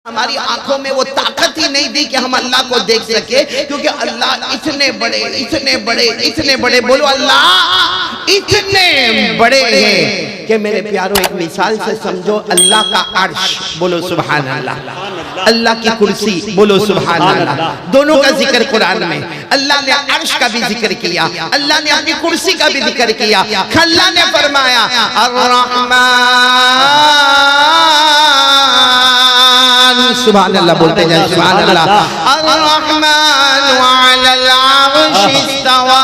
ہماری آنکھوں میں وہ طاقت ہی نہیں دی کہ ہم اللہ کو دیکھ سکے، کیونکہ اللہ اتنے بڑے اتنے بڑے اتنے بڑے، بولو اللہ اتنے بڑے ہیں کہ میرے پیاروں ایک مثال سے سمجھو، اللہ کا عرش، بولو سبحان اللہ، اللہ کی کرسی، بولو سبحان اللہ، دونوں کا ذکر قرآن میں، اللہ نے عرش کا بھی ذکر کیا، اللہ نے اپنی کرسی کا بھی ذکر کیا، اللہ نے فرمایا الرحمن، سبحان اللہ بولتے جائیں، سبحان اللہ، الرحمن وعلى العرش استوى،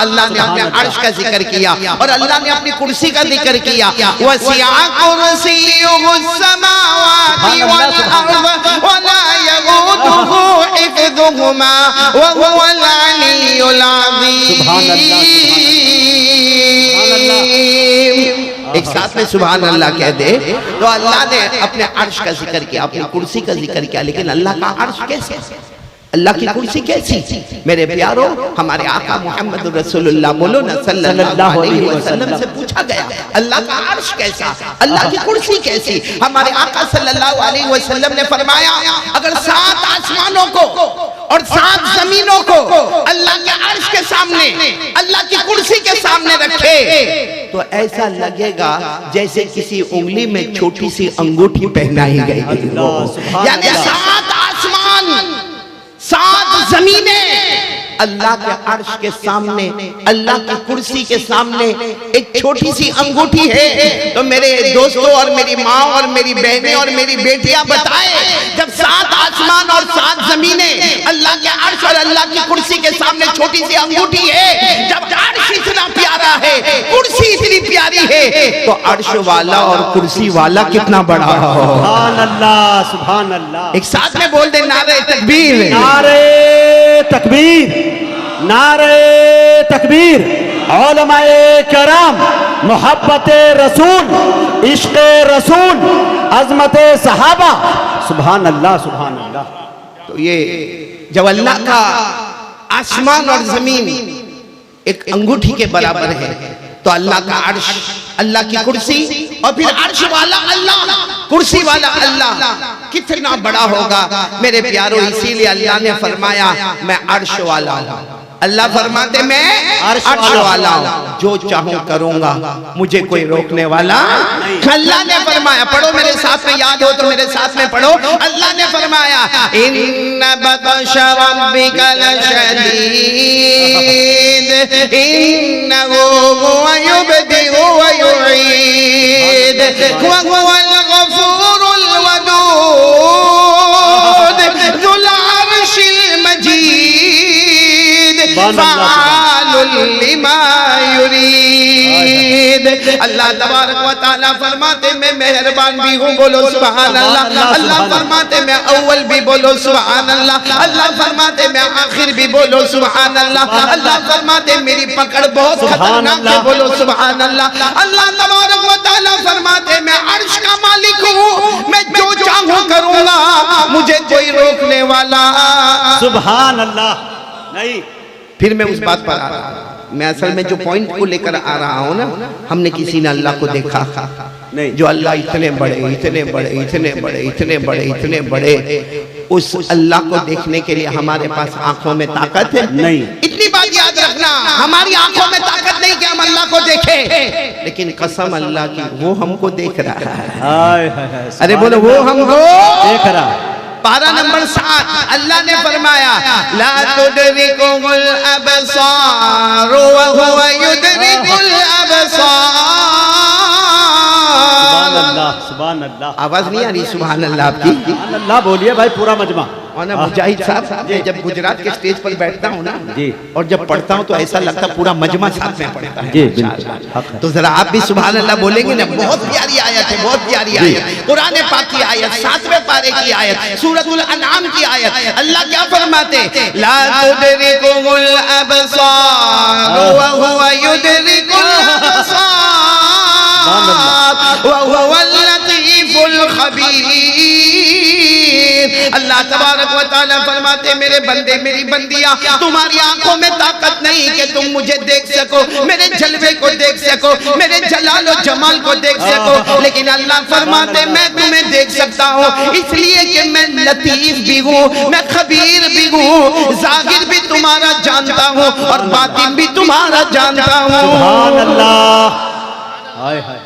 اللہ نے اپنے عرش کا ذکر کیا اور اللہ نے اپنی کرسی کا ذکر کیا، وسع کرسیہ السماوات والارض ولا یئوده حفظهما وهو العلی العظیم۔ ایک ساتھ میں سبحان اللہ کہہ دے تو اللہ نے اپنے عرش کا ذکر کیا، اپنی کرسی کا ذکر کیا، لیکن اللہ کا عرش کیسے، اللہ کی کرسی کیسی؟ میرے پیاروں، ہمارے آقا محمد رسول اللہ بولو نا صلی اللہ علیہ وسلم سے پوچھا گیا اللہ کا عرش کیسا، اللہ کی کرسی کیسی؟ ہمارے آقا صلی اللہ علیہ وسلم نے فرمایا اگر 7 آسمانوں کو اور 7 زمینوں کو اللہ کے عرش کے سامنے، اللہ کی کرسی کے سامنے رکھے تو ایسا لگے گا جیسے کسی انگلی میں چھوٹی سی انگوٹھی پہنائی گئی، یعنی 7 آسمان 7 زمینیں اللہ کے عرش کے سامنے، اللہ کی کرسی کے سامنے ایک چھوٹی سی انگوٹھی ہے۔ تو میرے دوستوں اور میری ماں اور میری بہنیں اور میری بیٹیاں بتائیں، جب 7 آسمان اور 7 زمینیں اللہ کے عرش اور اللہ کی کرسی کے سامنے چھوٹی سی انگوٹھی ہے، جب عرش اتنا پیارا ہے، کرسی اتنی پیاری ہے، تو عرش والا اور کرسی والا کتنا بڑا ہو۔ سبحان اللہ، سبحان اللہ، ایک ساتھ میں بول دیں نعرہ تکبیر، نعرہ تکبیر، نعرہ تکبیر۔ علماء کرام، محبت رسول، عشق رسول، عظمت صحابہ، سبحان اللہ، سبحان اللہ۔ تو یہ جب اللہ کا آسمان اور زمین ایک انگوٹھی کے برابر ہے تو اللہ کا عرش، اللہ کی کرسی اور پھر عرش والا اللہ، کرسی والا اللہ کتنا بڑا ہوگا میرے پیاروں۔ اسی لئے اللہ نے فرمایا میں عرش والا ہوں، اللہ فرماتے میں عرش والا ہوں، جو چاہوں کروں گا، مجھے کوئی روکنے والا۔ اللہ نے فرمایا، پڑھو میرے ساتھ میں، یاد ہو تو میرے ساتھ میں پڑھو، اللہ نے فرمایا ان بطش ربک لشدید انہ هو یبدئ ویعید وهو الغفور الودود ذو العرش المجید فعال لما یرید۔ اللہ تبارک و تعالیٰ فرماتے میں مہربان بھی ہوں، بولو سبحان اللہ۔ اللہ فرماتے میں اول بھی، بولو سبحان اللہ۔ اللہ فرماتے میں آخر بھی، بولو سبحان اللہ۔ اللہ فرماتے میری پکڑ بہت خطرناک ہے، بولو سبحان اللہ۔ اللہ تبارک و تعالیٰ فرماتے میں عرش کا مالک ہوں، میں جو چاہوں کروں گا، مجھے کوئی روکنے والا۔ سبحان اللہ۔ نہیں، پھر میں اس بات پر آ رہا ہوں، میں اصل میں جو پوائنٹ کو لے کر آ رہا ہوں نا، ہم نے کسی نے اللہ کو دیکھا نہیں، جو اللہ اتنے بڑے اتنے بڑے اتنے بڑے اتنے بڑے اتنے بڑے، اس اللہ کو دیکھنے کے لیے ہمارے پاس آنکھوں میں طاقت ہے نہیں۔ اتنی بات یاد رکھنا، ہماری آنکھوں میں طاقت نہیں کہ ہم اللہ کو دیکھیں، لیکن قسم اللہ کی وہ ہم کو دیکھ رہا ہے۔ ارے بولو وہ ہم کو دیکھ رہا ہے۔ پارہ نمبر 7 اللہ نے فرمایا لا تدرکہ الابصار وهو يدرک الابصار۔ سبحان اللہ۔ آواز نہیں آ رہی سبحان اللہ آپ کی؟ سبحان اللہ بولیے بھائی، پورا مجمع۔ اور نا مجاہد صاحب، جب گجرات کے سٹیج پر بیٹھتا ہوں نا جی، اور جب پڑھتا ہوں تو ایسا لگتا پورا مجمع ساتھ میں پڑھتا ہے۔ جی بالکل، تو ذرا آپ بھی سبحان اللہ بولیں گے نا، بہت پیاری آیت ہے، بہت پیاری آیت، قرآن پاک کی آیت، 7ویں پارے کی آیت، سورۃ الانعام کی آیت۔ اللہ کیا فرماتے؟ لا تدرکہ الابصار وهو يدرک الابصار وهو اللطیف الخبیر۔ اللہ تبارک و تعالیٰ فرماتے میرے بندے میری بندیاں تمہاری آنکھوں میں طاقت نہیں کہ تم مجھے دیکھ سکو، میرے جلوے کو دیکھ سکو، میرے جلال و جمال کو دیکھ سکو، لیکن اللہ فرماتے میں تمہیں دیکھ سکتا ہوں، اس لیے کہ میں لطیف بھی ہوں، میں خبیر بھی ہوں، ظاہر بھی تمہارا جانتا ہوں اور باطن بھی تمہارا جانتا ہوں۔ سبحان اللہ، ہائے ہائے۔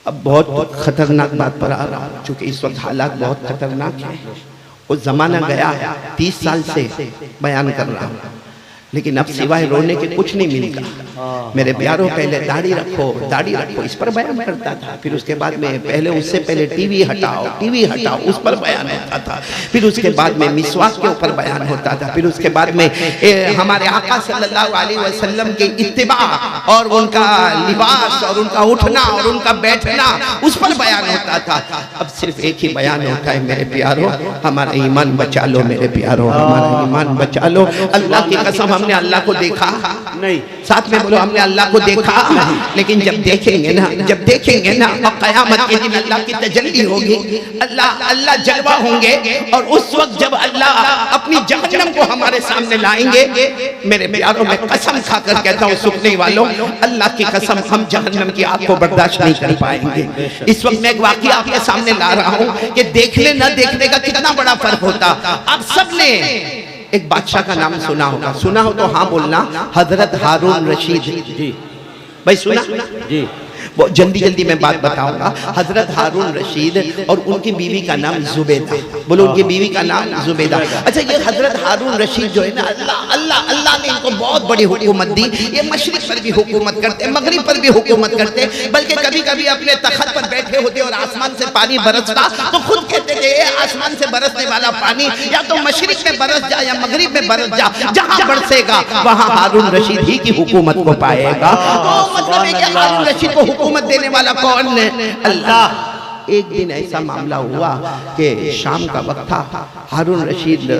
اب بہت خطرناک بات پر آ رہا ہوں، چونکہ اس وقت حالات بہت خطرناک ہیں، وہ زمانہ گیا 30 سال سے بیان کر رہا ہوں، لیکن اب سوائے رونے کے کچھ نہیں ملتا۔ میرے پیاروں پہلے داڑھی رکھو اس پر بیان کرتا تھا، پھر اس کے بعد میں پہلے اس سے پہلے ٹی وی ہٹاؤ اس پر بیان ہوتا تھا، پھر اس کے بعد میں مسواک کے اوپر بیان ہوتا تھا، پھر اس کے بعد میں ہمارے آقا صلی اللہ علیہ وسلم کی اتباع اور ان کا لباس اور ان کا اٹھنا اور ان کا بیٹھنا اس پر بیان ہوتا تھا۔ اب صرف ایک ہی بیان ہوتا ہے میرے پیاروں، ہمارا ایمان بچا لو میرے پیاروں، ہمارا ایمان بچا لو۔ اللہ کی قسم ہم نے اللہ کو دیکھا نہیں، ساتھ میں بولو ہم نے اللہ کو دیکھا، لیکن جب دیکھیں گے نا اور قیامت کے دن اللہ کی تجلی ہوگی، اللہ جلوہ ہوں گے، اور اس وقت جب اللہ اپنی جہنم کو ہمارے سامنے لائیں گے، میرے پیاروں میں قسم کھا کر کہتا ہوں سکنے والوں، اللہ کی قسم ہم جہنم کی آگ کو برداشت نہیں کر پائیں گے۔ اس وقت میں ایک واقعہ آپ کے سامنے لا رہا ہوں کہ دیکھنے نہ دیکھنے کا کتنا بڑا فرق ہوتا۔ آپ سب نے ایک بادشاہ کا نام سنا ہوگا، سنا ہو تو ہاں بولنا، حضرت ہارون رشید۔ جی بھائی سنا؟ جی، وہ جلدی میں بات بتاؤں گا۔ حضرت ہارون رشید اور ان کی بیوی کا نام زبیدہ، بولو ان کی بیوی کا نام زبیدہ۔ اچھا یہ حضرت ہارون رشید جو ہے نا، اللہ نے ان کو بہت بڑی حکومت دی، یہ مشرق پر بھی حکومت کرتے، مغرب پر بھی حکومت کرتے، بلکہ کبھی کبھی اپنے تخت پر بیٹھے ہوتے اور آسمان سے پانی برستا تو خود کہتے تھے اے آسمان سے برسنے والا پانی یا تو مشرق میں برس جا یا مغرب میں برس جا، جہاں برسے گا وہاں ہارون رشید ہی کی حکومت کو پائے گا۔ تو مطلب ہے کہ ہارون رشید کو حکومت دینے والا کون ہے؟ اللہ۔ ایک دن ایسا معاملہ ہوا کہ شام کا وقت تھا، ہارون رشید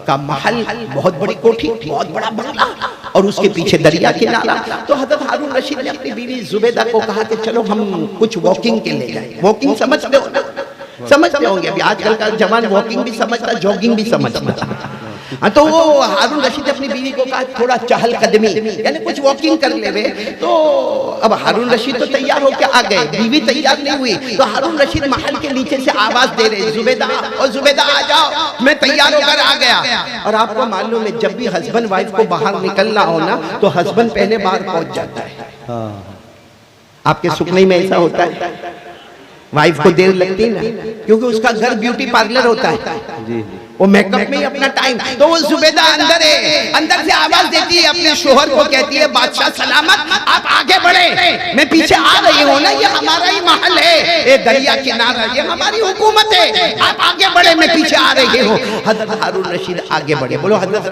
کا محل بہت بڑی کوٹھی، بہت بڑا بنگلہ اور اس کے پیچھے دریا کنارہ۔ تو حضرت ہارون رشید نے اپنی بیوی زبیدہ کو کہا کہ چلو ہم کچھ واکنگ کے لے جائیں۔ واکنگ سمجھتے ہو نا؟ سمجھتے ہوں گے، ابھی آج کل کا جوان واکنگ بھی سمجھتا، جوگنگ بھی سمجھتا۔ تو وہ ہارون رشید اپنی بیوی کو کہا تھوڑا چہل قدمی یعنی کچھ واکنگ کر لے وے۔ تو اب ہارون رشید تو تیار ہو کے آ گئے، بیوی تیار نہیں ہوئی، تو ہارون رشید محل کے نیچے سے آواز دے رہے زبیدہ آ جاؤ، میں تیار ہو کر آ گیا۔ اور آپ کو معلوم ہے جب بھی ہسبینڈ وائف کو باہر نکلنا ہو نا تو ہسبینڈ پہلے باہر پہنچ جاتا ہے۔ آپ کے سکنے میں ایسا ہوتا ہے؟ وائف کو دیر لگتی نا کیونکہ اس کا گھر بیوٹی پارلر ہوتا ہے، وہ میک اپ میں ہی اپنا ٹائم، تو وہ زبیدہ اندر ہے، اندر سے آواز دیتی ہے اپنے شوہر کو، کہتی ہے بادشاہ سلامت آپ آگے بڑھے، میں پیچھے آ رہی ہوں نا، یہ ہمارا ہی محل ہے، یہ دریا کنارہ، یہ ہماری حکومت ہے، آپ آگے بڑھے میں پیچھے آ رہی ہوں۔ حضرت ہارون رشید آگے بڑھے، بولو حضرت